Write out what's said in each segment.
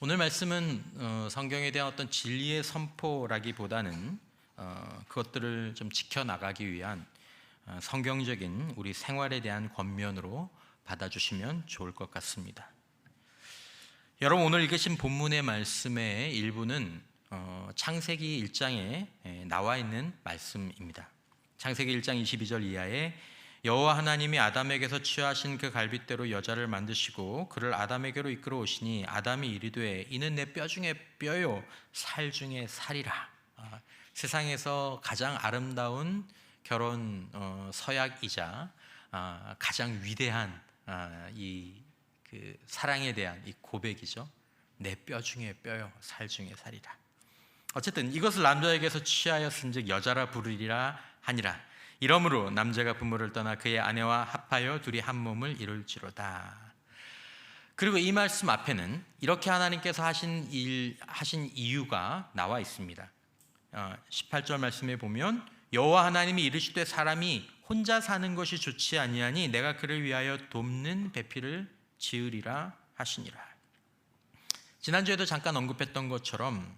오늘 말씀은 성경에 대한 어떤 진리의 선포라기보다는 그것들을 좀 지켜나가기 위한 성경적인 우리 생활에 대한 권면으로 받아주시면 좋을 것 같습니다. 여러분, 오늘 읽으신 본문의 말씀의 일부는 창세기 1장에 나와 있는 말씀입니다. 창세기 1장 22절 이하에 여호와 하나님이 아담에게서 취하신 그 갈빗대로 여자를 만드시고 그를 아담에게로 이끌어 오시니 아담이 이르되 이는 내 뼈 중에 뼈요 살 중에 살이라. 세상에서 가장 아름다운 결혼 서약이자 가장 위대한 그 사랑에 대한 이 고백이죠. 내 뼈 중에 뼈요 살 중에 살이라. 어쨌든 이것을 남자에게서 취하였은즉 여자라 부르리라 하니라. 이러므로 남자가 부모를 떠나 그의 아내와 합하여 둘이 한 몸을 이룰지로다. 그리고 이 말씀 앞에는 이렇게 하나님께서 하신 이유가 나와 있습니다. 18절 말씀에 보면 여호와 하나님이 이르시되 사람이 혼자 사는 것이 좋지 아니하니 내가 그를 위하여 돕는 배필을 지으리라 하시니라. 지난주에도 잠깐 언급했던 것처럼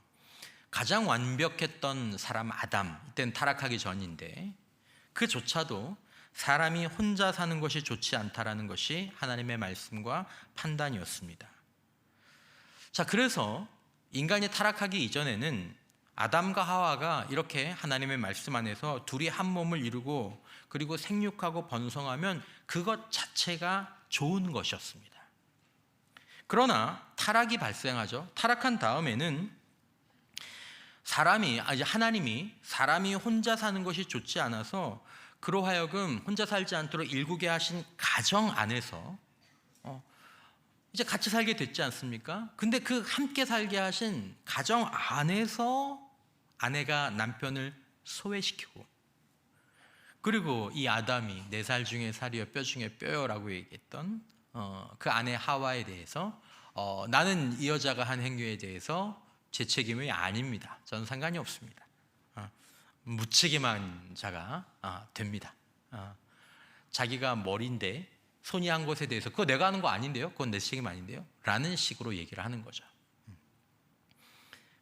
가장 완벽했던 사람 아담, 이때는 타락하기 전인데 그조차도 사람이 혼자 사는 것이 좋지 않다라는 것이 하나님의 말씀과 판단이었습니다. 자, 그래서 인간이 타락하기 이전에는 아담과 하와가 이렇게 하나님의 말씀 안에서 둘이 한 몸을 이루고 그리고 생육하고 번성하면 그것 자체가 좋은 것이었습니다. 그러나 타락이 발생하죠. 타락한 다음에는 하나님이 사람이 혼자 사는 것이 좋지 않아서 그로 하여금 혼자 살지 않도록 일구게 하신 가정 안에서 이제 같이 살게 됐지 않습니까? 근데 그 함께 살게 하신 가정 안에서 아내가 남편을 소외시키고 그리고 이 아담이 내 살 중에 살이요 뼈 중에 뼈요라고 얘기했던 그 아내 하와에 대해서 나는 이 여자가 한 행위에 대해서 제 책임이 아닙니다. 저는 상관이 없습니다. 묻히기만 자가 됩니다. 자기가 머리인데 손이 한 것에 대해서 그거 내가 하는 거 아닌데요? 그건 내 책임 아닌데요? 라는 식으로 얘기를 하는 거죠.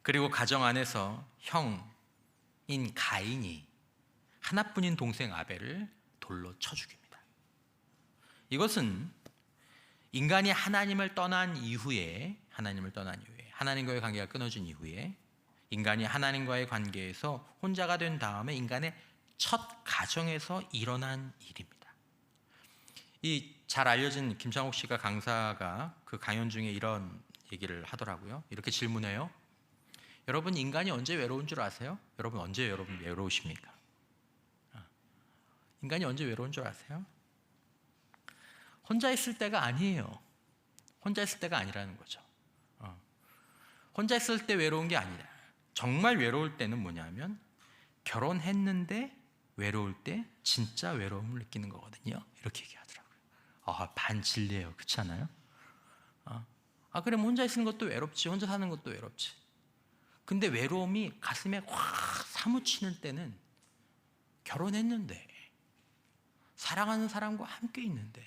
그리고 가정 안에서 형인 가인이 하나뿐인 동생 아벨을 돌로 쳐 죽입니다. 이것은 인간이 하나님을 떠난 이후에 하나님과의 관계가 끊어진 이후에 인간이 하나님과의 관계에서 혼자가 된 다음에 인간의 첫 가정에서 일어난 일입니다. 이 잘 알려진 김창옥 씨가 강사가 그 강연 중에 이런 얘기를 하더라고요. 이렇게 질문해요. 여러분, 인간이 언제 외로운 줄 아세요? 여러분, 언제 여러분 외로우십니까? 인간이 언제 외로운 줄 아세요? 혼자 있을 때가 아니에요. 혼자 있을 때가 아니라는 거죠. 혼자 있을 때 외로운 게 아니라 정말 외로울 때는 뭐냐면 결혼했는데 외로울 때 진짜 외로움을 느끼는 거거든요. 이렇게 얘기하더라고요. 반진리예요. 그렇지 않아요? 그럼 혼자 있는 것도 외롭지, 혼자 사는 것도 외롭지. 근데 외로움이 가슴에 확 사무치는 때는 결혼했는데 사랑하는 사람과 함께 있는데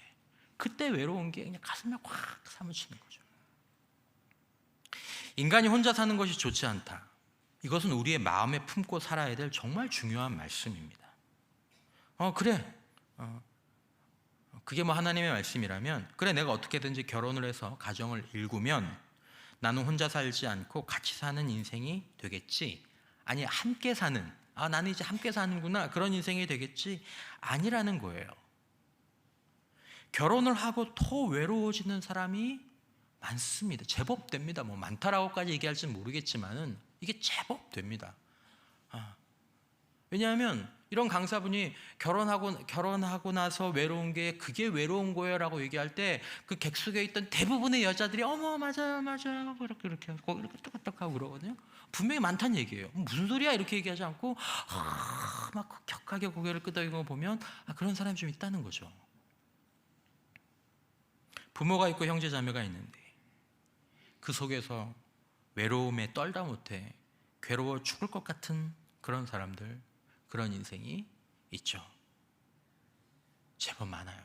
그때 외로운 게 그냥 가슴에 확 사무치는 거죠. 인간이 혼자 사는 것이 좋지 않다. 이것은 우리의 마음에 품고 살아야 될 정말 중요한 말씀입니다. 그래. 그게 하나님의 말씀이라면 그래, 내가 어떻게든지 결혼을 해서 가정을 일구면 나는 혼자 살지 않고 같이 사는 인생이 되겠지. 아니, 함께 사는, 나는 이제 함께 사는구나, 그런 인생이 되겠지. 아니라는 거예요. 결혼을 하고 더 외로워지는 사람이 많습니다. 제법 됩니다. 많다라고까지 얘기할지는 모르겠지만은 이게 제법 됩니다. 왜냐하면 이런 강사분이 결혼하고 나서 외로운 게 그게 외로운 거예요라고 얘기할 때 그 객석에 있던 대부분의 여자들이 맞아요 이렇게 하고 이렇게 똑똑똑 하고 그러거든요. 분명히 많다는 얘기예요. 무슨 소리야 이렇게 얘기하지 않고 막 격하게 고개를 끄덕이고 보면 그런 사람이 좀 있다는 거죠. 부모가 있고 형제 자매가 있는데 그 속에서 외로움에 떨다 못해 괴로워 죽을 것 같은 그런 사람들, 그런 인생이 있죠. 제법 많아요.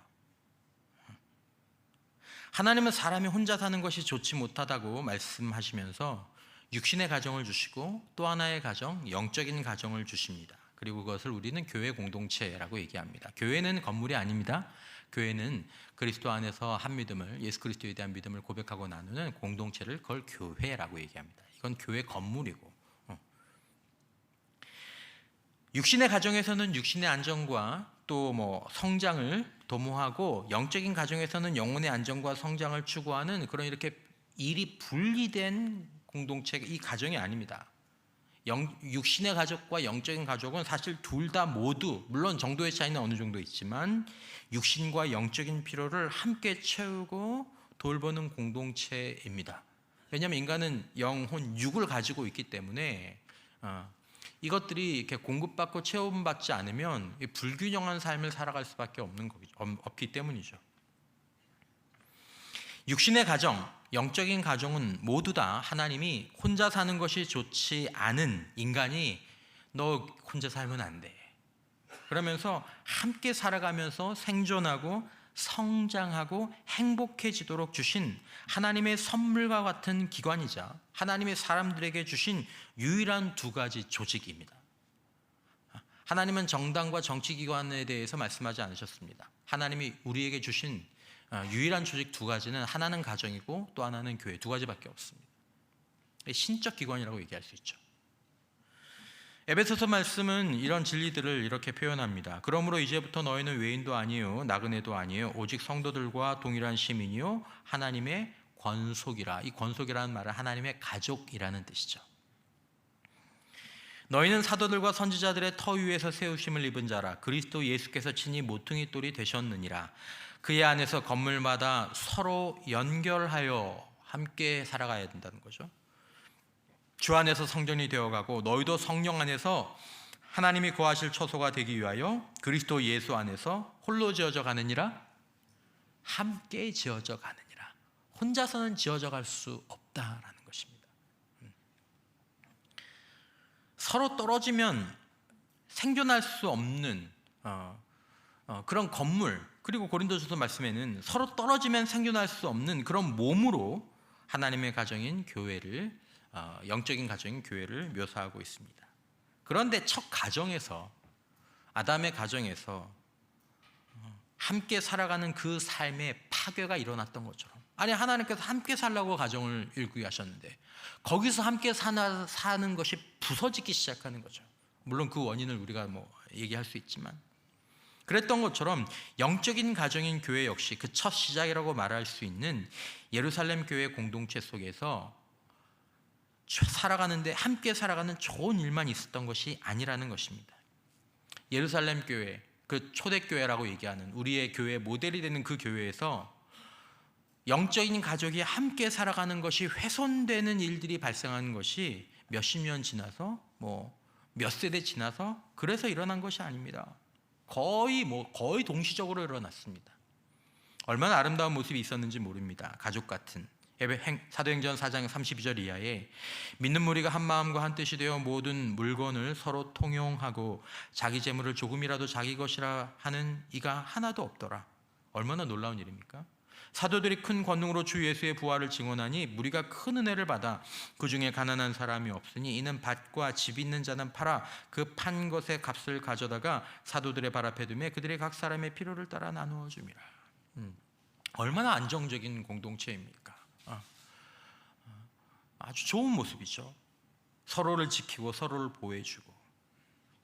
하나님은 사람이 혼자 사는 것이 좋지 못하다고 말씀하시면서 육신의 가정을 주시고 또 하나의 가정, 영적인 가정을 주십니다. 그리고 그것을 우리는 교회 공동체라고 얘기합니다. 교회는 건물이 아닙니다. 교회는 그리스도 안에서 한 믿음을, 예수 그리스도에 대한 믿음을 고백하고 나누는 공동체를 그걸 교회라고 얘기합니다. 이건 교회 건물이고, 육신의 가정에서는 육신의 안정과 또 성장을 도모하고, 영적인 가정에서는 영혼의 안정과 성장을 추구하는 그런 이렇게 일이 분리된 공동체, 이 가정이 아닙니다. 육신의 가족과 영적인 가족은 사실 둘 다 모두, 물론 정도의 차이는 어느 정도 있지만 육신과 영적인 필요를 함께 채우고 돌보는 공동체입니다. 왜냐하면 인간은 영혼, 육을 가지고 있기 때문에 이것들이 이렇게 공급받고 체험받지 않으면 불균형한 삶을 살아갈 수밖에 없기 때문이죠. 육신의 가정, 영적인 가정은 모두 다 하나님이 혼자 사는 것이 좋지 않은 인간이 너 혼자 살면 안 돼, 그러면서 함께 살아가면서 생존하고 성장하고 행복해지도록 주신 하나님의 선물과 같은 기관이자 하나님의 사람들에게 주신 유일한 두 가지 조직입니다. 하나님은 정당과 정치기관에 대해서 말씀하지 않으셨습니다. 하나님이 우리에게 주신 유일한 조직 두 가지는 하나는 가정이고 또 하나는 교회, 두 가지밖에 없습니다. 신적 기관이라고 얘기할 수 있죠. 에베소서 말씀은 이런 진리들을 이렇게 표현합니다. 그러므로 이제부터 너희는 외인도 아니요 나그네도 아니요 오직 성도들과 동일한 시민이요 하나님의 권속이라. 이 권속이라는 말은 하나님의 가족이라는 뜻이죠. 너희는 사도들과 선지자들의 터 위에서 세우심을 입은 자라. 그리스도 예수께서 친히 모퉁이 돌이 되셨느니라. 그의 안에서 건물마다 서로 연결하여 함께 살아가야 된다는 거죠. 주 안에서 성전이 되어가고 너희도 성령 안에서 하나님이 거하실 처소가 되기 위하여 그리스도 예수 안에서 홀로 지어져 가느니라. 함께 지어져 가느니라. 혼자서는 지어져 갈 수 없다라는 것입니다. 서로 떨어지면 생존할 수 없는 그런 건물, 그리고 고린도전서 말씀에는 서로 떨어지면 생존할 수 없는 그런 몸으로 하나님의 가정인 교회를, 영적인 가정인 교회를 묘사하고 있습니다. 그런데 첫 가정에서, 아담의 가정에서 함께 살아가는 그 삶의 파괴가 일어났던 것처럼, 아니 하나님께서 함께 살라고 가정을 일구게 하셨는데 거기서 함께 사는 것이 부서지기 시작하는 거죠. 물론 그 원인을 우리가 얘기할 수 있지만, 그랬던 것처럼 영적인 가정인 교회 역시 그 첫 시작이라고 말할 수 있는 예루살렘 교회 공동체 속에서 살아가는데 함께 살아가는 좋은 일만 있었던 것이 아니라는 것입니다. 예루살렘 교회, 그 초대교회라고 얘기하는 우리의 교회 모델이 되는 그 교회에서 영적인 가족이 함께 살아가는 것이 훼손되는 일들이 발생하는 것이 몇십 년 지나서 몇 세대 지나서 그래서 일어난 것이 아닙니다. 거의 동시적으로 일어났습니다. 얼마나 아름다운 모습이 있었는지 모릅니다. 가족 같은 사도행전 4장 32절 이하에 믿는 무리가 한 마음과 한 뜻이 되어 모든 물건을 서로 통용하고 자기 재물을 조금이라도 자기 것이라 하는 이가 하나도 없더라. 얼마나 놀라운 일입니까? 사도들이 큰 권능으로 주 예수의 부활을 증언하니 무리가 큰 은혜를 받아 그 중에 가난한 사람이 없으니 이는 밭과 집 있는 자는 팔아 그 판 것의 값을 가져다가 사도들의 발 앞에 두매 그들의 각 사람의 필요를 따라 나누어 줍니다. 얼마나 안정적인 공동체입니까? 아주 좋은 모습이죠. 서로를 지키고 서로를 보호해주고.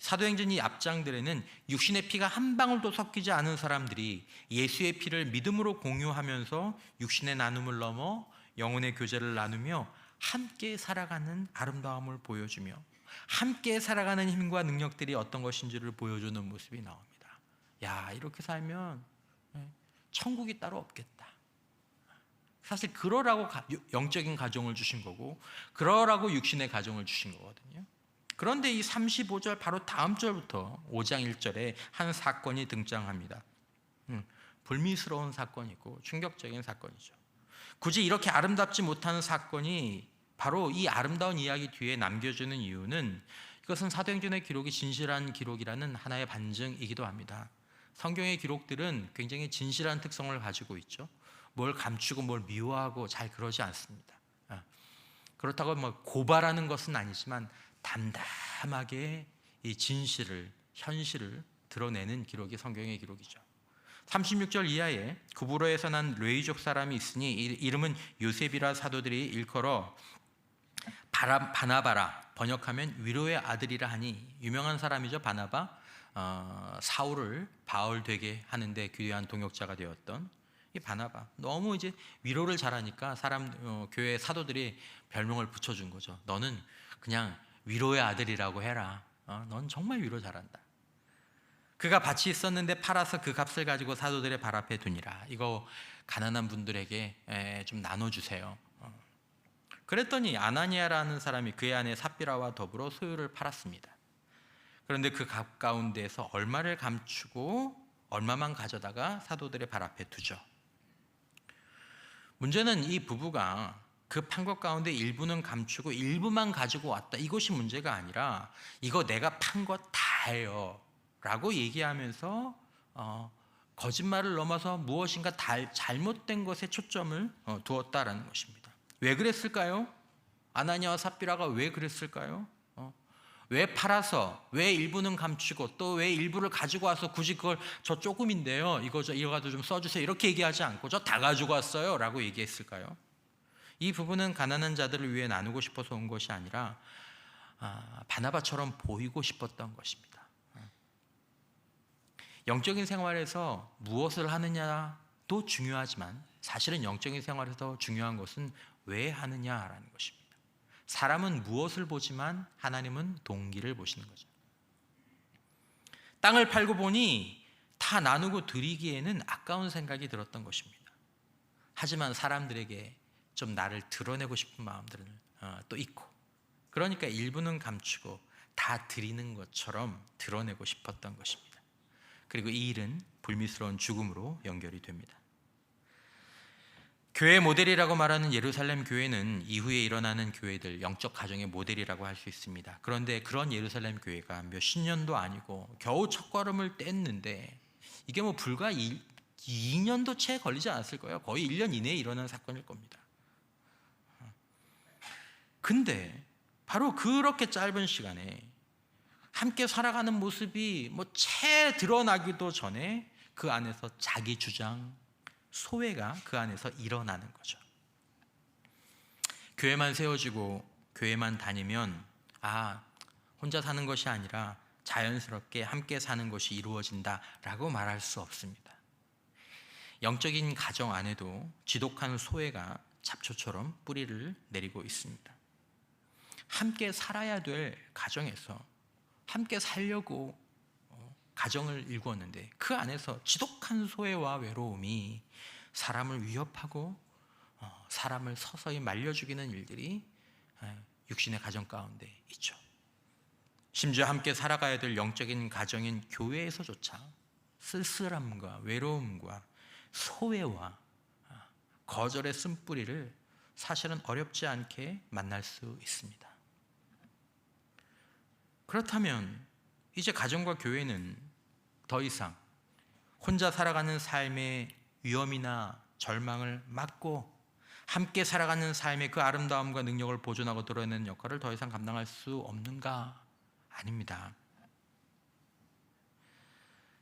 사도행전 이 앞장들에는 육신의 피가 한 방울도 섞이지 않은 사람들이 예수의 피를 믿음으로 공유하면서 육신의 나눔을 넘어 영혼의 교제를 나누며 함께 살아가는 아름다움을 보여주며 함께 살아가는 힘과 능력들이 어떤 것인지를 보여주는 모습이 나옵니다. 야, 이렇게 살면 천국이 따로 없겠다. 사실 그러라고 영적인 가정을 주신 거고 그러라고 육신의 가정을 주신 거거든요. 그런데 이 35절 바로 다음 절부터 5장 1절에 한 사건이 등장합니다. 불미스러운 사건이고 충격적인 사건이죠. 굳이 이렇게 아름답지 못한 사건이 바로 이 아름다운 이야기 뒤에 남겨주는 이유는 이것은 사도행전의 기록이 진실한 기록이라는 하나의 반증이기도 합니다. 성경의 기록들은 굉장히 진실한 특성을 가지고 있죠. 뭘 감추고 뭘 미워하고 잘 그러지 않습니다. 그렇다고 뭐 고발하는 것은 아니지만 담담하게 이 진실을, 현실을 드러내는 기록이 성경의 기록이죠. 36절 이하에 구브로에서 난 레위족 사람이 있으니 이름은 요셉이라 사도들이 일컬어 바나바라, 번역하면 위로의 아들이라 하니, 유명한 사람이죠. 바나바, 사울을 바울 되게 하는데 귀한 동역자가 되었던 이 바나바. 너무 이제 위로를 잘하니까 교회 사도들이 별명을 붙여준 거죠. 너는 그냥 위로의 아들이라고 해라. 넌 정말 위로 잘한다. 그가 밭이 있었는데 팔아서 그 값을 가지고 사도들의 발 앞에 두니라. 이거 가난한 분들에게 좀 나눠주세요. 그랬더니 아나니아라는 사람이 그의 아내 삽비라와 더불어 소유를 팔았습니다. 그런데 그 값 가운데에서 얼마를 감추고 얼마만 가져다가 사도들의 발 앞에 두죠. 문제는 이 부부가 그 판 것 가운데 일부는 감추고 일부만 가지고 왔다, 이것이 문제가 아니라 이거 내가 판 거 다예요 라고 얘기하면서 거짓말을 넘어서 무엇인가 잘못된 것에 초점을 두었다라는 것입니다. 왜 그랬을까요? 아나니아와 삽비라가 왜 그랬을까요? 왜 팔아서, 왜 일부는 감추고 또 왜 일부를 가지고 와서 굳이 그걸 저 조금인데요, 이거라도 좀 써주세요 이렇게 얘기하지 않고 저 다 가지고 왔어요 라고 얘기했을까요? 이 부분은 가난한 자들을 위해 나누고 싶어서 온 것이 아니라 바나바처럼 보이고 싶었던 것입니다. 영적인 생활에서 무엇을 하느냐도 중요하지만 사실은 영적인 생활에서 중요한 것은 왜 하느냐라는 것입니다. 사람은 무엇을 보지만 하나님은 동기를 보시는 거죠. 땅을 팔고 보니 다 나누고 드리기에는 아까운 생각이 들었던 것입니다. 하지만 사람들에게 좀 나를 드러내고 싶은 마음들은 또 있고, 그러니까 일부는 감추고 다 드리는 것처럼 드러내고 싶었던 것입니다. 그리고 이 일은 불미스러운 죽음으로 연결이 됩니다. 교회 모델이라고 말하는 예루살렘 교회는 이후에 일어나는 교회들, 영적 가정의 모델이라고 할 수 있습니다. 그런데 그런 예루살렘 교회가 몇십 년도 아니고 겨우 첫걸음을 뗐는데, 이게 뭐 불과 2년도 채 걸리지 않았을 거예요. 거의 1년 이내에 일어난 사건일 겁니다. 근데 바로 그렇게 짧은 시간에 함께 살아가는 모습이 채 드러나기도 전에 그 안에서 자기 주장, 소외가 그 안에서 일어나는 거죠. 교회만 세워지고 교회만 다니면 혼자 사는 것이 아니라 자연스럽게 함께 사는 것이 이루어진다라고 말할 수 없습니다. 영적인 가정 안에도 지독한 소외가 잡초처럼 뿌리를 내리고 있습니다. 함께 살아야 될 가정에서 함께 살려고 가정을 일구었는데 그 안에서 지독한 소외와 외로움이 사람을 위협하고 사람을 서서히 말려 죽이는 일들이 육신의 가정 가운데 있죠. 심지어 함께 살아가야 될 영적인 가정인 교회에서조차 쓸쓸함과 외로움과 소외와 거절의 쓴뿌리를 사실은 어렵지 않게 만날 수 있습니다. 그렇다면 이제 가정과 교회는 더 이상 혼자 살아가는 삶의 위험이나 절망을 막고 함께 살아가는 삶의 그 아름다움과 능력을 보존하고 드러내는 역할을 더 이상 감당할 수 없는가? 아닙니다.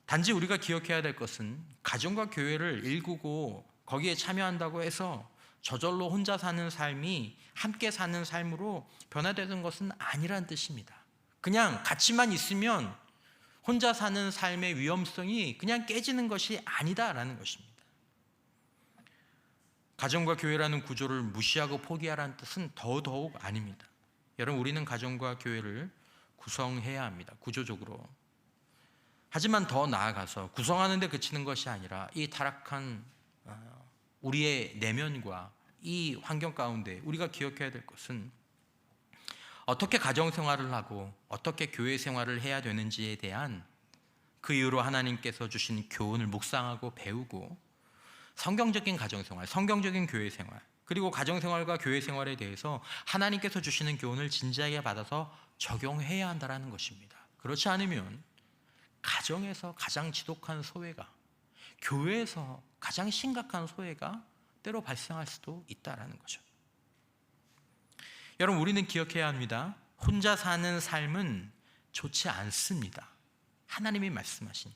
단지 우리가 기억해야 될 것은 가정과 교회를 일구고 거기에 참여한다고 해서 저절로 혼자 사는 삶이 함께 사는 삶으로 변화되는 것은 아니란 뜻입니다. 그냥 같이만 있으면 혼자 사는 삶의 위험성이 그냥 깨지는 것이 아니다라는 것입니다. 가정과 교회라는 구조를 무시하고 포기하라는 뜻은 더더욱 아닙니다. 여러분, 우리는 가정과 교회를 구성해야 합니다. 구조적으로. 하지만 더 나아가서 구성하는 데 그치는 것이 아니라 이 타락한 우리의 내면과 이 환경 가운데 우리가 기억해야 될 것은 어떻게 가정생활을 하고 어떻게 교회 생활을 해야 되는지에 대한 그 이후로 하나님께서 주신 교훈을 묵상하고 배우고 성경적인 가정생활, 성경적인 교회생활, 그리고 가정생활과 교회생활에 대해서 하나님께서 주시는 교훈을 진지하게 받아서 적용해야 한다는 것입니다. 그렇지 않으면 가정에서 가장 지독한 소외가, 교회에서 가장 심각한 소외가 때로 발생할 수도 있다라는 거죠. 여러분, 우리는 기억해야 합니다. 혼자 사는 삶은 좋지 않습니다. 하나님이 말씀하신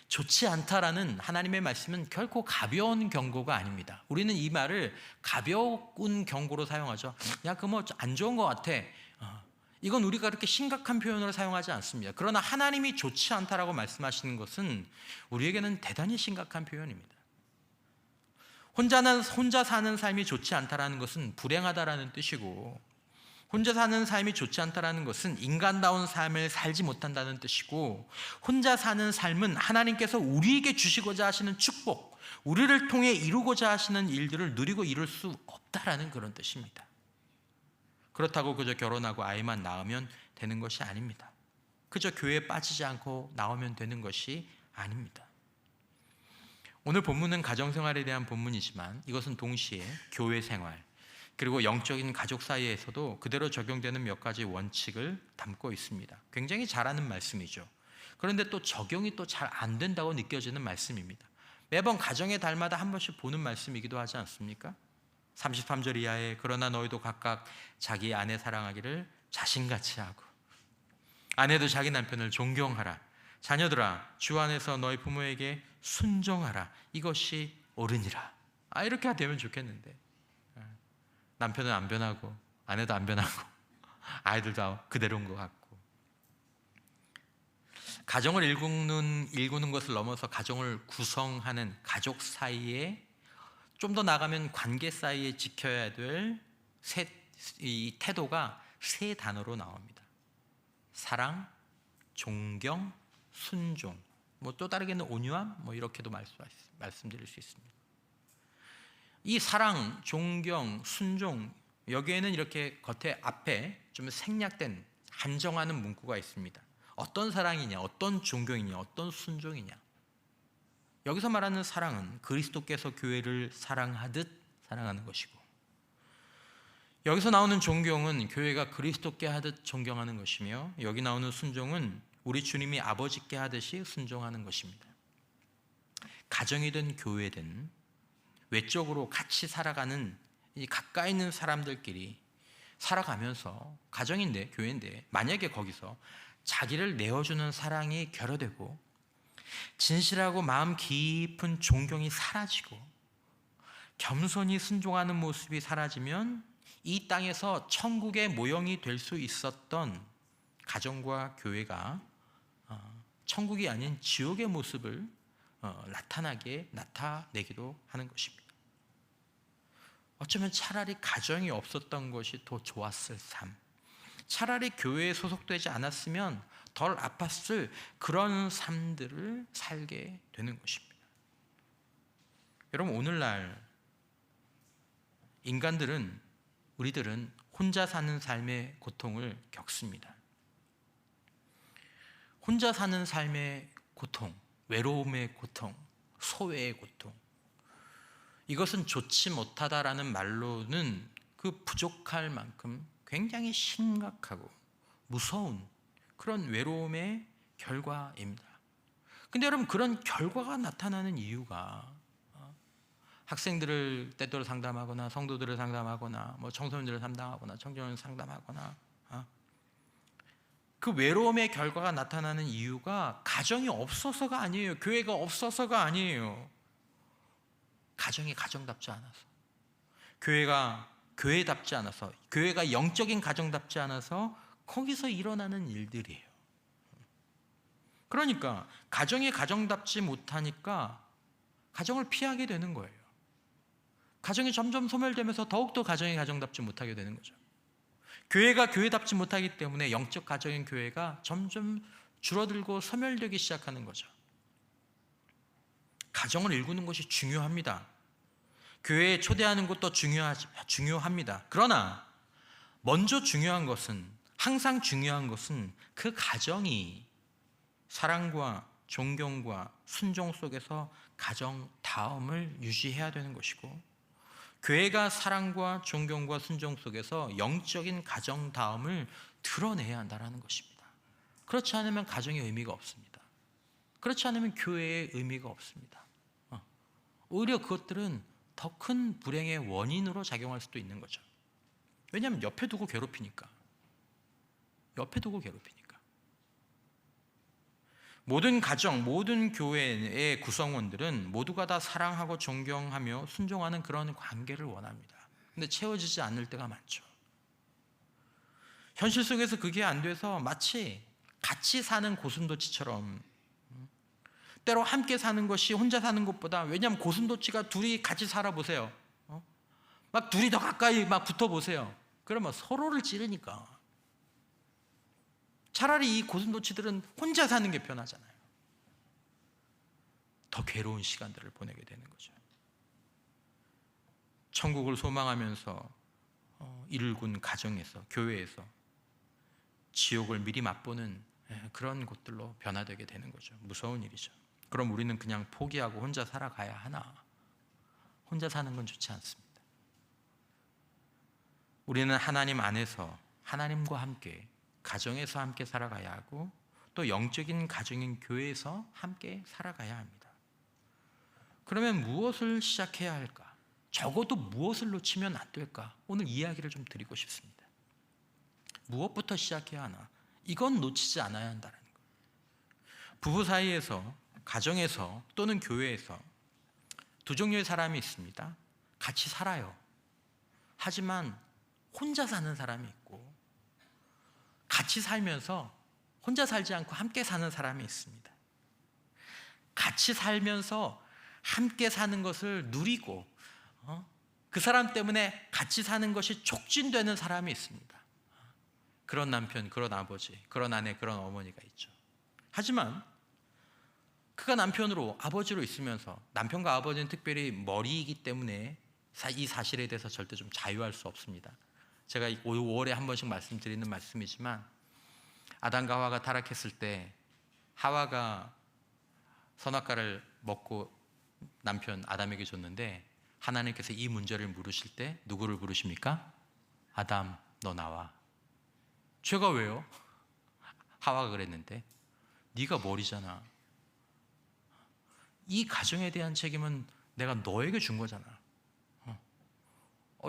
좋지 않다라는 하나님의 말씀은 결코 가벼운 경고가 아닙니다. 우리는 이 말을 가벼운 경고로 사용하죠. 야, 그거 뭐 안 좋은 것 같아. 이건 우리가 그렇게 심각한 표현으로 사용하지 않습니다. 그러나 하나님이 좋지 않다라고 말씀하시는 것은 우리에게는 대단히 심각한 표현입니다. 혼자 사는 삶이 좋지 않다라는 것은 불행하다라는 뜻이고, 혼자 사는 삶이 좋지 않다라는 것은 인간다운 삶을 살지 못한다는 뜻이고, 혼자 사는 삶은 하나님께서 우리에게 주시고자 하시는 축복, 우리를 통해 이루고자 하시는 일들을 누리고 이룰 수 없다라는 그런 뜻입니다. 그렇다고 그저 결혼하고 아이만 낳으면 되는 것이 아닙니다. 그저 교회에 빠지지 않고 나오면 되는 것이 아닙니다. 오늘 본문은 가정생활에 대한 본문이지만 이것은 동시에 교회 생활, 그리고 영적인 가족 사이에서도 그대로 적용되는 몇 가지 원칙을 담고 있습니다. 굉장히 잘하는 말씀이죠. 그런데 또 적용이 또 잘 안 된다고 느껴지는 말씀입니다. 매번 가정의 달마다 한 번씩 보는 말씀이기도 하지 않습니까? 33절 이하에 그러나 너희도 각각 자기 아내 사랑하기를 자신같이 하고, 아내도 자기 남편을 존경하라. 자녀들아, 주 안에서 너희 부모에게 순종하라. 이것이 옳으니라. 이렇게 되면 좋겠는데, 남편은 안 변하고 아내도 안 변하고 아이들도 그대로인 것 같고, 가정을 일구는 것을 넘어서 가정을 구성하는 가족 사이에, 좀 더 나가면 관계 사이에 지켜야 될 이 태도가 세 단어로 나옵니다. 사랑, 존경, 순종, 또 다르게는 온유함, 이렇게도 말씀드릴 수 있습니다. 이 사랑, 존경, 순종, 여기에는 이렇게 앞에 좀 생략된 한정하는 문구가 있습니다. 어떤 사랑이냐, 어떤 존경이냐, 어떤 순종이냐. 여기서 말하는 사랑은 그리스도께서 교회를 사랑하듯 사랑하는 것이고, 여기서 나오는 존경은 교회가 그리스도께 하듯 존경하는 것이며, 여기 나오는 순종은 우리 주님이 아버지께 하듯이 순종하는 것입니다. 가정이든 교회든 외적으로 같이 살아가는 이 가까이 있는 사람들끼리 살아가면서, 가정인데 교회인데 만약에 거기서 자기를 내어주는 사랑이 결여되고 진실하고 마음 깊은 존경이 사라지고 겸손히 순종하는 모습이 사라지면 이 땅에서 천국의 모형이 될 수 있었던 가정과 교회가 천국이 아닌 지옥의 모습을 나타내기도 하는 것입니다. 어쩌면 차라리 가정이 없었던 것이 더 좋았을 삶, 차라리 교회에 소속되지 않았으면 덜 아팠을 그런 삶들을 살게 되는 것입니다. 여러분, 오늘날 우리들은 혼자 사는 삶의 고통을 겪습니다. 혼자 사는 삶의 고통, 외로움의 고통, 소외의 고통, 이것은 좋지 못하다라는 말로는 그 부족할 만큼 굉장히 심각하고 무서운 그런 외로움의 결과입니다. 근데 여러분, 그런 결과가 나타나는 이유가 학생들을 때때로 상담하거나 성도들을 상담하거나 청소년들을 상담하거나 청소년을 상담하거나 그 외로움의 결과가 나타나는 이유가 가정이 없어서가 아니에요. 교회가 없어서가 아니에요. 가정이 가정답지 않아서, 교회가 교회답지 않아서, 교회가 영적인 가정답지 않아서 거기서 일어나는 일들이에요. 그러니까 가정이 가정답지 못하니까 가정을 피하게 되는 거예요. 가정이 점점 소멸되면서 더욱더 가정이 가정답지 못하게 되는 거죠. 교회가 교회답지 못하기 때문에 영적 가정인 교회가 점점 줄어들고 소멸되기 시작하는 거죠. 가정을 일구는 것이 중요합니다. 교회에 초대하는 것도 중요합니다. 그러나 먼저 항상 중요한 것은 그 가정이 사랑과 존경과 순종 속에서 가정다움을 유지해야 되는 것이고, 교회가 사랑과 존경과 순종 속에서 영적인 가정다움을 드러내야 한다는 것입니다. 그렇지 않으면 가정의 의미가 없습니다. 그렇지 않으면 교회의 의미가 없습니다. 오히려 그것들은 더 큰 불행의 원인으로 작용할 수도 있는 거죠. 왜냐하면 옆에 두고 괴롭히니까. 옆에 두고 괴롭히니까. 모든 가정, 모든 교회의 구성원들은 모두가 다 사랑하고 존경하며 순종하는 그런 관계를 원합니다. 근데 채워지지 않을 때가 많죠. 현실 속에서 그게 안 돼서 마치 같이 사는 고슴도치처럼, 때로 함께 사는 것이 혼자 사는 것보다, 왜냐하면 고슴도치가 둘이 같이 살아보세요. 막 둘이 더 가까이 막 붙어보세요. 그러면 서로를 찌르니까. 차라리 이 고슴도치들은 혼자 사는 게 편하잖아요. 더 괴로운 시간들을 보내게 되는 거죠. 천국을 소망하면서 일군 가정에서, 교회에서 지옥을 미리 맛보는 그런 곳들로 변화되게 되는 거죠. 무서운 일이죠. 그럼 우리는 그냥 포기하고 혼자 살아가야 하나? 혼자 사는 건 좋지 않습니다. 우리는 하나님 안에서 하나님과 함께, 가정에서 함께 살아가야 하고, 또 영적인 가정인 교회에서 함께 살아가야 합니다. 그러면 무엇을 시작해야 할까? 적어도 무엇을 놓치면 안 될까? 오늘 이야기를 좀 드리고 싶습니다. 무엇부터 시작해야 하나? 이건 놓치지 않아야 한다는 거예요. 부부 사이에서, 가정에서 또는 교회에서 두 종류의 사람이 있습니다. 같이 살아요. 하지만 혼자 사는 사람이 있고, 같이 살면서 혼자 살지 않고 함께 사는 사람이 있습니다. 같이 살면서 함께 사는 것을 누리고 그 사람 때문에 같이 사는 것이 촉진되는 사람이 있습니다. 그런 남편, 그런 아버지, 그런 아내, 그런 어머니가 있죠. 하지만 그가 남편으로, 아버지로 있으면서, 남편과 아버지는 특별히 머리이기 때문에 이 사실에 대해서 절대 좀 자유할 수 없습니다. 제가 5월에 한 번씩 말씀드리는 말씀이지만, 아담과 하와가 타락했을 때 하와가 선악과를 먹고 남편 아담에게 줬는데, 하나님께서 이 문제를 물으실 때 누구를 부르십니까? 아담, 너 나와. 죄가 왜요? 하와가 그랬는데, 네가 머리잖아. 이 가정에 대한 책임은 내가 너에게 준 거잖아.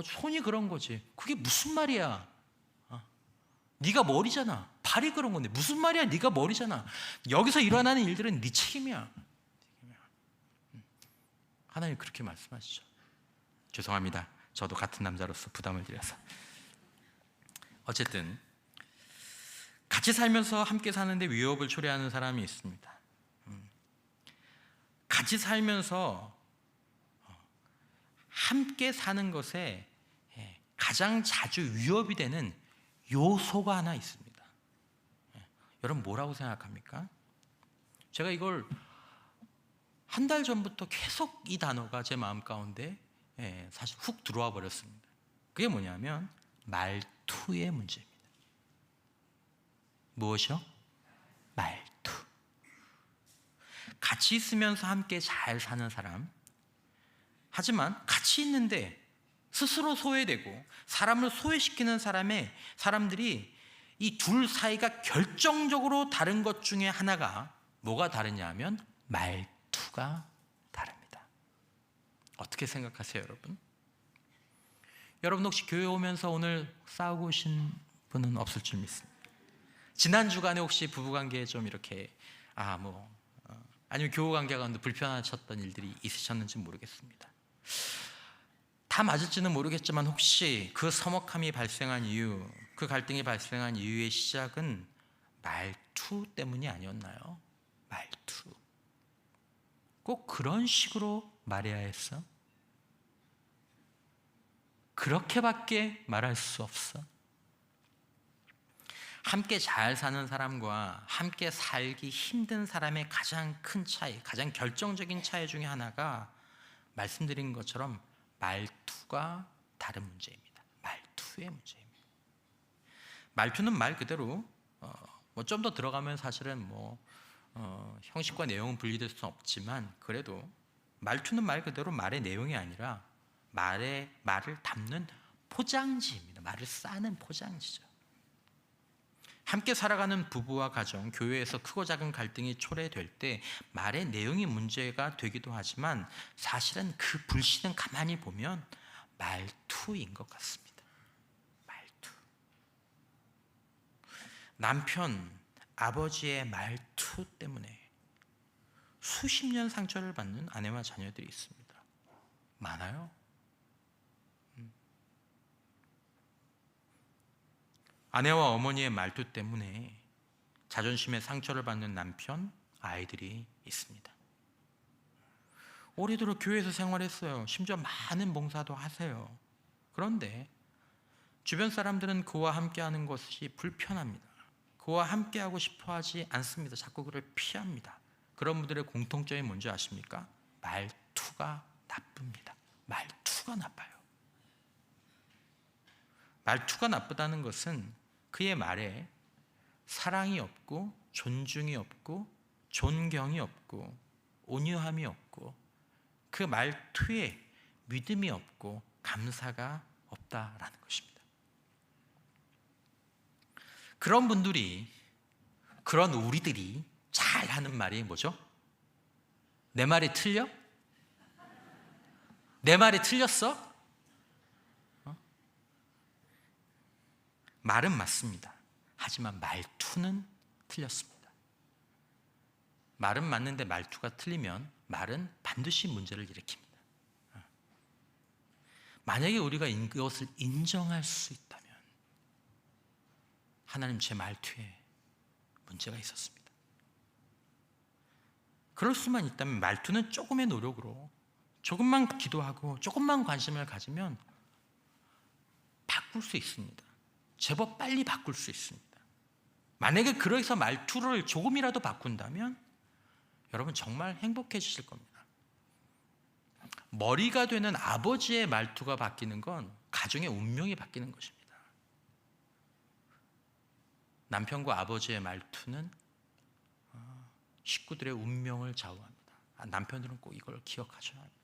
손이 그런 거지. 그게 무슨 말이야? 네가 머리잖아. 발이 그런 건데 무슨 말이야? 네가 머리잖아. 여기서 일어나는 일들은 네 책임이야. 하나님 그렇게 말씀하시죠. 죄송합니다. 저도 같은 남자로서 부담을 드려서. 어쨌든 같이 살면서 함께 사는데 위협을 초래하는 사람이 있습니다. 같이 살면서 함께 사는 것에 가장 자주 위협이 되는 요소가 하나 있습니다. 여러분 뭐라고 생각합니까? 제가 이걸 한 달 전부터 계속 이 단어가 제 마음 가운데 사실 훅 들어와 버렸습니다. 그게 뭐냐면 말투의 문제입니다. 무엇이요? 말투. 같이 있으면서 함께 잘 사는 사람, 하지만 같이 있는데 스스로 소외되고 사람을 소외시키는 사람들이 이 둘 사이가 결정적으로 다른 것 중에 하나가 뭐가 다르냐 하면 말투가 다릅니다. 어떻게 생각하세요, 여러분? 여러분 혹시 교회 오면서 오늘 싸우고 오신 분은 없을 줄 믿습니다. 지난 주간에 혹시 부부관계에 좀 이렇게 아니면 교우관계 가운데 불편하셨던 일들이 있으셨는지 모르겠습니다. 다 맞을지는 모르겠지만 혹시 그 서먹함이 발생한 이유, 그 갈등이 발생한 이유의 시작은 말투 때문이 아니었나요? 말투. 꼭 그런 식으로 말해야 했어? 그렇게밖에 말할 수 없어? 함께 잘 사는 사람과 함께 살기 힘든 사람의 가장 큰 차이, 가장 결정적인 차이 중에 하나가 말씀드린 것처럼 말투가 다른 문제입니다. 말투의 문제입니다. 말투는 말 그대로 좀 더 들어가면 사실은 형식과 내용은 분리될 수는 없지만, 그래도 말투는 말 그대로 말의 내용이 아니라 말을 담는 포장지입니다. 말을 싸는 포장지죠. 함께 살아가는 부부와 가정, 교회에서 크고 작은 갈등이 초래될 때 말의 내용이 문제가 되기도 하지만 사실은 그 불씨는 가만히 보면 말투인 것 같습니다. 말투. 남편, 아버지의 말투 때문에 수십 년 상처를 받는 아내와 자녀들이 있습니다. 많아요. 아내와 어머니의 말투 때문에 자존심에 상처를 받는 남편, 아이들이 있습니다. 오래도록 교회에서 생활했어요. 심지어 많은 봉사도 하세요. 그런데 주변 사람들은 그와 함께하는 것이 불편합니다. 그와 함께하고 싶어하지 않습니다. 자꾸 그를 피합니다. 그런 분들의 공통점이 뭔지 아십니까? 말투가 나쁩니다. 말투가 나빠요. 말투가 나쁘다는 것은 그의 말에 사랑이 없고 존중이 없고 존경이 없고 온유함이 없고 그 말투에 믿음이 없고 감사가 없다라는 것입니다. 그런 분들이, 그런 우리들이 잘 하는 말이 뭐죠? 내 말이 틀려? 내 말이 틀렸어? 말은 맞습니다. 하지만 말투는 틀렸습니다. 말은 맞는데 말투가 틀리면 말은 반드시 문제를 일으킵니다. 만약에 우리가 이것을 인정할 수 있다면 하나님 제 말투에 문제가 있었습니다. 그럴 수만 있다면 말투는 조금의 노력으로 조금만 기도하고 조금만 관심을 가지면 바꿀 수 있습니다. 제법 빨리 바꿀 수 있습니다. 만약에 그래서 말투를 조금이라도 바꾼다면 여러분 정말 행복해지실 겁니다. 머리가 되는 아버지의 말투가 바뀌는 건 가정의 운명이 바뀌는 것입니다. 남편과 아버지의 말투는 식구들의 운명을 좌우합니다. 남편들은 꼭 이걸 기억하셔야 합니다.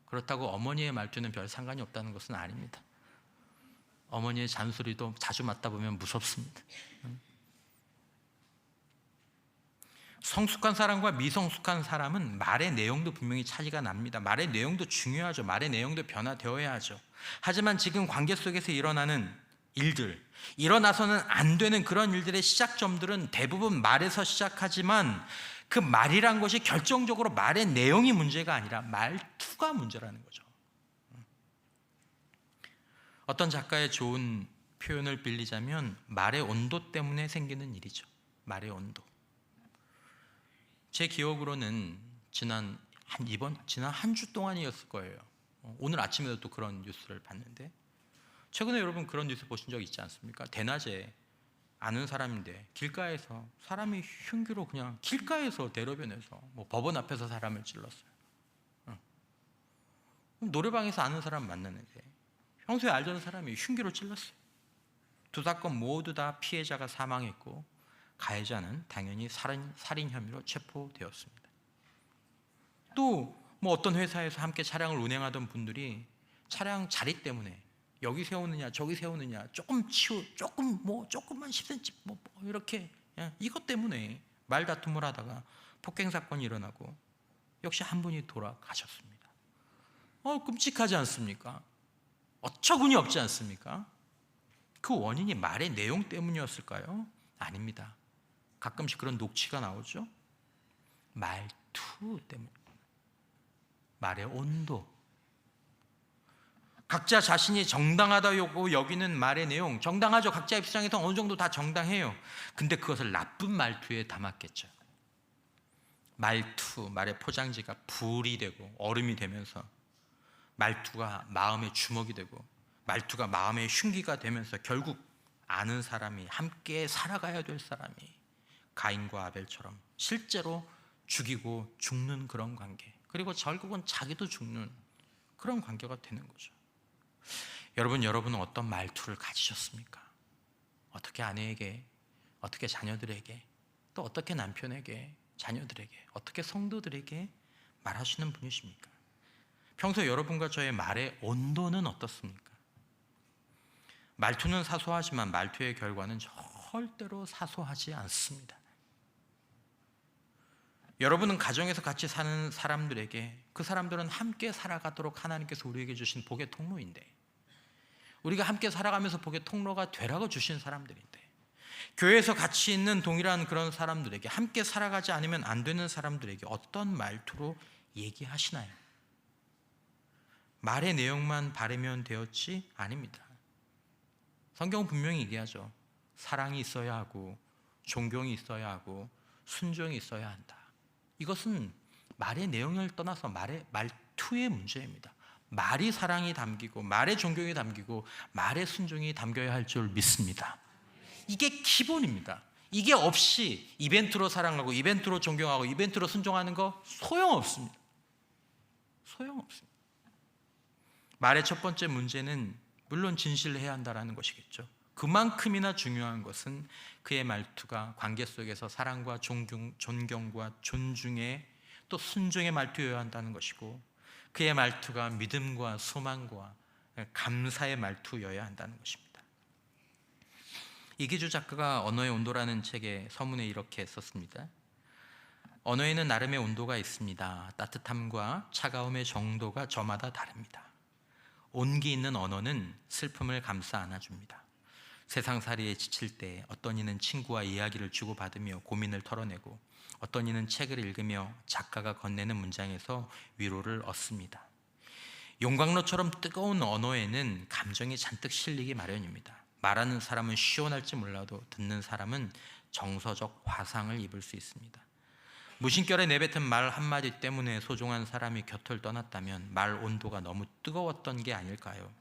그렇다고 어머니의 말투는 별 상관이 없다는 것은 아닙니다. 어머니의 잔소리도 자주 맞다 보면 무섭습니다. 성숙한 사람과 미성숙한 사람은 말의 내용도 분명히 차이가 납니다. 말의 내용도 중요하죠. 말의 내용도 변화되어야 하죠. 하지만 지금 관계 속에서 일어나는 일들, 일어나서는 안 되는 그런 일들의 시작점들은 대부분 말에서 시작하지만 그 말이란 것이 결정적으로 말의 내용이 문제가 아니라 말투가 문제라는 거죠. 어떤 작가의 좋은 표현을 빌리자면 말의 온도 때문에 생기는 일이죠. 말의 온도. 제 기억으로는 지난 한 주 동안이었을 거예요. 오늘 아침에도 또 그런 뉴스를 봤는데 최근에 여러분 그런 뉴스 보신 적 있지 않습니까? 대낮에 아는 사람인데 길가에서 사람이 흉기로 그냥 길가에서 대로변에서 법원 앞에서 사람을 찔렀어요. 노래방에서 아는 사람 만났는데 평소에 알던 사람이 흉기로 찔렀어요. 두 사건 모두 다 피해자가 사망했고 가해자는 당연히 살인 혐의로 체포되었습니다. 또 어떤 회사에서 함께 차량을 운행하던 분들이 차량 자리 때문에 여기 세우느냐 저기 세우느냐 조금만 10cm 이렇게 이것 때문에 말다툼을 하다가 폭행 사건이 일어나고 역시 한 분이 돌아가셨습니다. 끔찍하지 않습니까? 어처구니 없지 않습니까? 그 원인이 말의 내용 때문이었을까요? 아닙니다. 가끔씩 그런 녹취가 나오죠. 말투 때문에. 말의 온도. 각자 자신이 정당하다고 여기는 말의 내용, 정당하죠. 각자 입장에서 어느 정도 다 정당해요. 근데 그것을 나쁜 말투에 담았겠죠. 말투, 말의 포장지가 불이 되고 얼음이 되면서 말투가 마음의 주먹이 되고 말투가 마음의 흉기가 되면서 결국 아는 사람이 함께 살아가야 될 사람이 가인과 아벨처럼 실제로 죽이고 죽는 그런 관계, 그리고 결국은 자기도 죽는 그런 관계가 되는 거죠. 여러분은 어떤 말투를 가지셨습니까? 어떻게 아내에게, 어떻게 자녀들에게, 또 어떻게 남편에게, 자녀들에게, 어떻게 성도들에게 말하시는 분이십니까? 평소 여러분과 저의 말의 온도는 어떻습니까? 말투는 사소하지만 말투의 결과는 절대로 사소하지 않습니다. 여러분은 가정에서 같이 사는 사람들에게, 그 사람들은 함께 살아가도록 하나님께서 우리에게 주신 복의 통로인데, 우리가 함께 살아가면서 복의 통로가 되라고 주신 사람들인데, 교회에서 같이 있는 동일한 그런 사람들에게, 함께 살아가지 않으면 안 되는 사람들에게 어떤 말투로 얘기하시나요? 말의 내용만 바르면 되었지? 아닙니다. 성경은 분명히 얘기하죠. 사랑이 있어야 하고, 존경이 있어야 하고, 순종이 있어야 한다. 이것은 말의 내용을 떠나서 말투의 문제입니다. 말이 사랑이 담기고, 말의 존경이 담기고, 말의 순종이 담겨야 할 줄 믿습니다. 이게 기본입니다. 이게 없이 이벤트로 사랑하고, 이벤트로 존경하고, 이벤트로 순종하는 거 소용없습니다. 소용없습니다. 말의 첫 번째 문제는 물론 진실을 해야 한다는 것이겠죠. 그만큼이나 중요한 것은 그의 말투가 관계 속에서 사랑과 존경과 존중의, 또 순종의 말투여야 한다는 것이고, 그의 말투가 믿음과 소망과 감사의 말투여야 한다는 것입니다. 이기주 작가가 언어의 온도라는 책에 서문에 이렇게 썼습니다. 언어에는 나름의 온도가 있습니다. 따뜻함과 차가움의 정도가 저마다 다릅니다. 온기 있는 언어는 슬픔을 감싸 안아줍니다. 세상살이에 지칠 때 어떤 이는 친구와 이야기를 주고받으며 고민을 털어내고, 어떤 이는 책을 읽으며 작가가 건네는 문장에서 위로를 얻습니다. 용광로처럼 뜨거운 언어에는 감정이 잔뜩 실리기 마련입니다. 말하는 사람은 시원할지 몰라도 듣는 사람은 정서적 화상을 입을 수 있습니다. 무심결에 내뱉은 말 한마디 때문에 소중한 사람이 곁을 떠났다면 말 온도가 너무 뜨거웠던 게 아닐까요?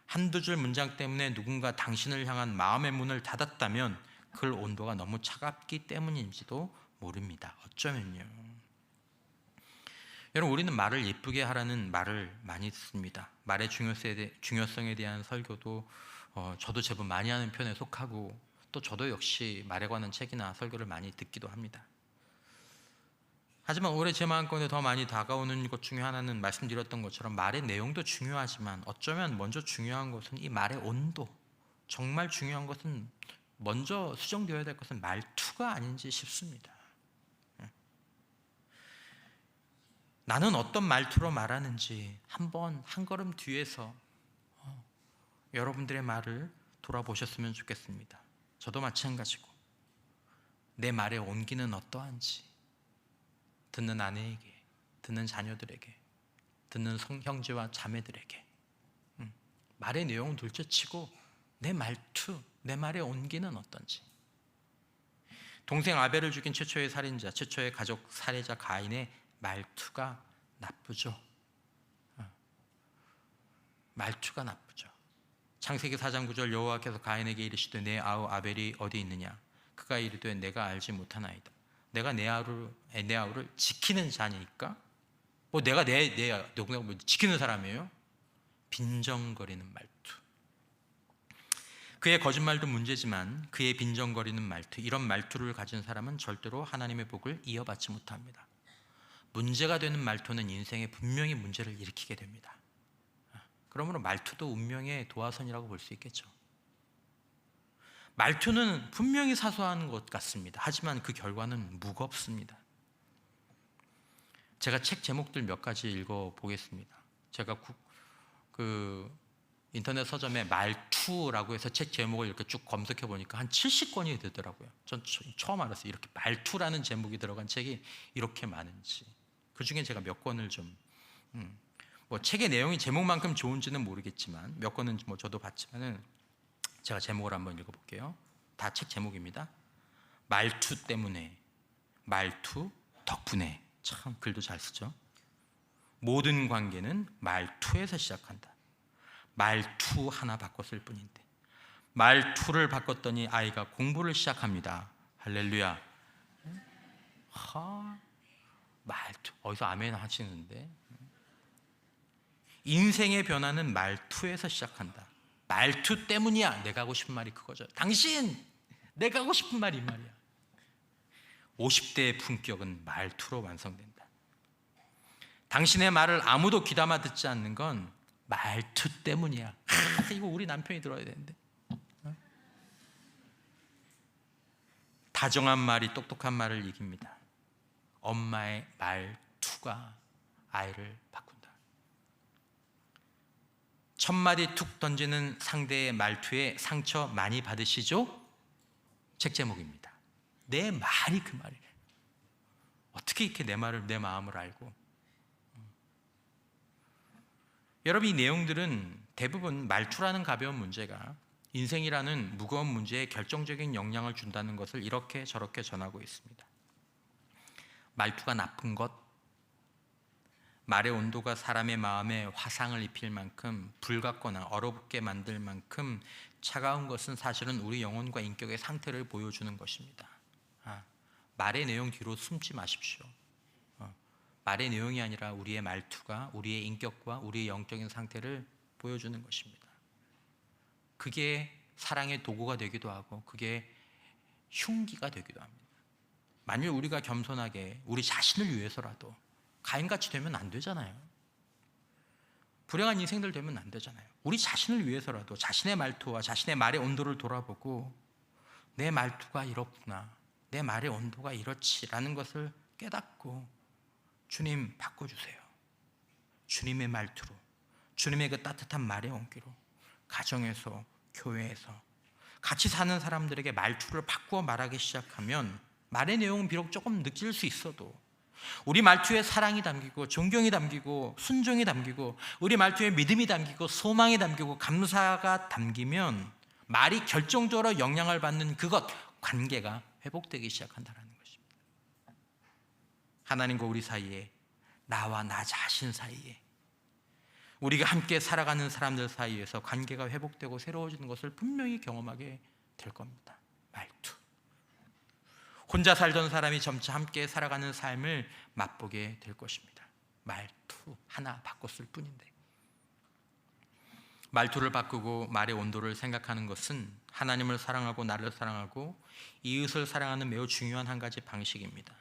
한두 줄 문장 때문에 누군가 당신을 향한 마음의 문을 닫았다면 그 온도가 너무 차갑기 때문인지도 모릅니다. 어쩌면요. 여러분, 우리는 말을 예쁘게 하라는 말을 많이 듣습니다. 말의 중요성에 대한 설교도 저도 제법 많이 하는 편에 속하고, 또 저도 역시 말에 관한 책이나 설교를 많이 듣기도 합니다. 하지만 올해 제 마음가운데 더 많이 다가오는 것 중에 하나는, 말씀드렸던 것처럼 말의 내용도 중요하지만 어쩌면 먼저 중요한 것은 이 말의 온도, 정말 중요한 것은, 먼저 수정되어야 될 것은 말투가 아닌지 싶습니다. 나는 어떤 말투로 말하는지 한번 한 걸음 뒤에서 여러분들의 말을 돌아보셨으면 좋겠습니다. 저도 마찬가지고, 내 말의 온기는 어떠한지, 듣는 아내에게, 듣는 자녀들에게, 듣는 형제와 자매들에게 말의 내용은 둘째치고 내 말투, 내 말의 온기는 어떤지. 동생 아벨을 죽인 최초의 살인자, 최초의 가족 살해자 가인의 말투가 나쁘죠. 말투가 나쁘죠. 창세기 4장 9절, 여호와께서 가인에게 이르시되 내 아우 아벨이 어디 있느냐? 그가 이르되 내가 알지 못하나이다. 내가 내 아우를 지키는 자니까? 내가 누군가 지키는 사람이에요? 빈정거리는 말투. 그의 거짓말도 문제지만 그의 빈정거리는 말투, 이런 말투를 가진 사람은 절대로 하나님의 복을 이어받지 못합니다. 문제가 되는 말투는 인생에 분명히 문제를 일으키게 됩니다. 그러므로 말투도 운명의 도화선이라고 볼 수 있겠죠. 말투는 분명히 사소한 것 같습니다. 하지만 그 결과는 무겁습니다. 제가 책 제목들 몇 가지 읽어보겠습니다. 제가 인터넷 서점에 말투라고 해서 책 제목을 이렇게 쭉 검색해 보니까 한 70권이 되더라고요. 전 처음 알았어요. 이렇게 말투라는 제목이 들어간 책이 이렇게 많은지. 그 중에 제가 몇 권을 좀 책의 내용이 제목만큼 좋은지는 모르겠지만 몇 권은 저도 봤지만은, 제가 제목을 한번 읽어볼게요. 다 책 제목입니다. 말투 때문에, 말투 덕분에. 참 글도 잘 쓰죠. 모든 관계는 말투에서 시작한다. 말투 하나 바꿨을 뿐인데, 말투를 바꿨더니 아이가 공부를 시작합니다. 할렐루야. 말투, 어디서 아멘 하시는데. 인생의 변화는 말투에서 시작한다. 말투 때문이야. 내가 하고 싶은 말이 그거죠. 당신, 내가 하고 싶은 말이 이 말이야. 50대의 품격은 말투로 완성된다. 당신의 말을 아무도 귀담아 듣지 않는 건 말투 때문이야. 이거 우리 남편이 들어야 되는데. 다정한 말이 똑똑한 말을 이깁니다. 엄마의 말투가 아이를 바꾼다. 첫마디 툭 던지는 상대의 말투에 상처 많이 받으시죠? 책 제목입니다. 내 말이 그 말이래. 어떻게 이렇게 내 마음을 알고. 여러분, 이 내용들은 대부분 말투라는 가벼운 문제가 인생이라는 무거운 문제에 결정적인 영향을 준다는 것을 이렇게 저렇게 전하고 있습니다. 말투가 나쁜 것, 말의 온도가 사람의 마음에 화상을 입힐 만큼, 불같거나 얼어붙게 만들 만큼 차가운 것은 사실은 우리 영혼과 인격의 상태를 보여주는 것입니다. 말의 내용 뒤로 숨지 마십시오. 말의 내용이 아니라 우리의 말투가 우리의 인격과 우리의 영적인 상태를 보여주는 것입니다. 그게 사랑의 도구가 되기도 하고 그게 흉기가 되기도 합니다. 만일 우리가 겸손하게 우리 자신을 위해서라도 가인같이 되면 안 되잖아요. 불행한 인생들 되면 안 되잖아요. 우리 자신을 위해서라도 자신의 말투와 자신의 말의 온도를 돌아보고 내 말투가 이렇구나, 내 말의 온도가 이렇지라는 것을 깨닫고 주님 바꿔주세요. 주님의 말투로, 주님의 그 따뜻한 말의 온기로 가정에서, 교회에서 같이 사는 사람들에게 말투를 바꾸어 말하기 시작하면 말의 내용은 비록 조금 느낄 수 있어도 우리 말투에 사랑이 담기고 존경이 담기고 순종이 담기고 우리 말투에 믿음이 담기고 소망이 담기고 감사가 담기면 말이 결정적으로 영향을 받는 그것, 관계가 회복되기 시작한다는 것입니다. 하나님과 우리 사이에, 나와 나 자신 사이에, 우리가 함께 살아가는 사람들 사이에서 관계가 회복되고 새로워지는 것을 분명히 경험하게 될 겁니다. 말투. 혼자 살던 사람이 점차 함께 살아가는 삶을 맛보게 될 것입니다. 말투 하나 바꿨을 뿐인데. 말투를 바꾸고 말의 온도를 생각하는 것은 하나님을 사랑하고 나를 사랑하고 이웃을 사랑하는 매우 중요한 한 가지 방식입니다.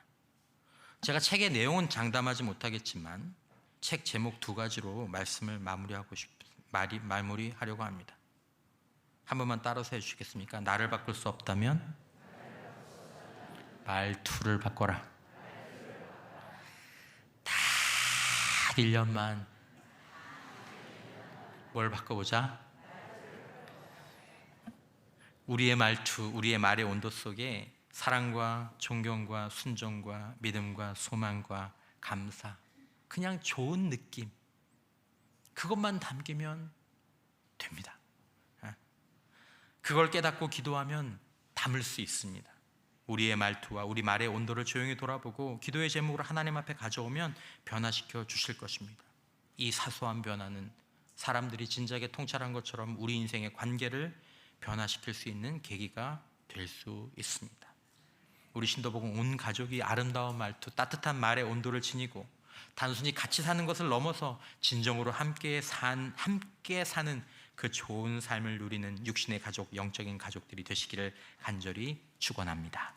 제가 책의 내용은 장담하지 못하겠지만 책 제목 2가지로 말씀을 마무리하려고 합니다. 한 번만 따라서 해주시겠습니까? 나를 바꿀 수 없다면 말투를 바꿔라. 딱 1년만 뭘 바꿔보자? 우리의 말투, 우리의 말의 온도 속에 사랑과 존경과 순종과 믿음과 소망과 감사, 그냥 좋은 느낌, 그것만 담기면 됩니다. 그걸 깨닫고 기도하면 담을 수 있습니다. 우리의 말투와 우리 말의 온도를 조용히 돌아보고 기도의 제목으로 하나님 앞에 가져오면 변화시켜 주실 것입니다. 이 사소한 변화는 사람들이 진작에 통찰한 것처럼 우리 인생의 관계를 변화시킬 수 있는 계기가 될 수 있습니다. 우리 신도복음 온 가족이 아름다운 말투, 따뜻한 말의 온도를 지니고 단순히 같이 사는 것을 넘어서 진정으로 함께 사는 그 좋은 삶을 누리는 육신의 가족, 영적인 가족들이 되시기를 간절히 축원합니다.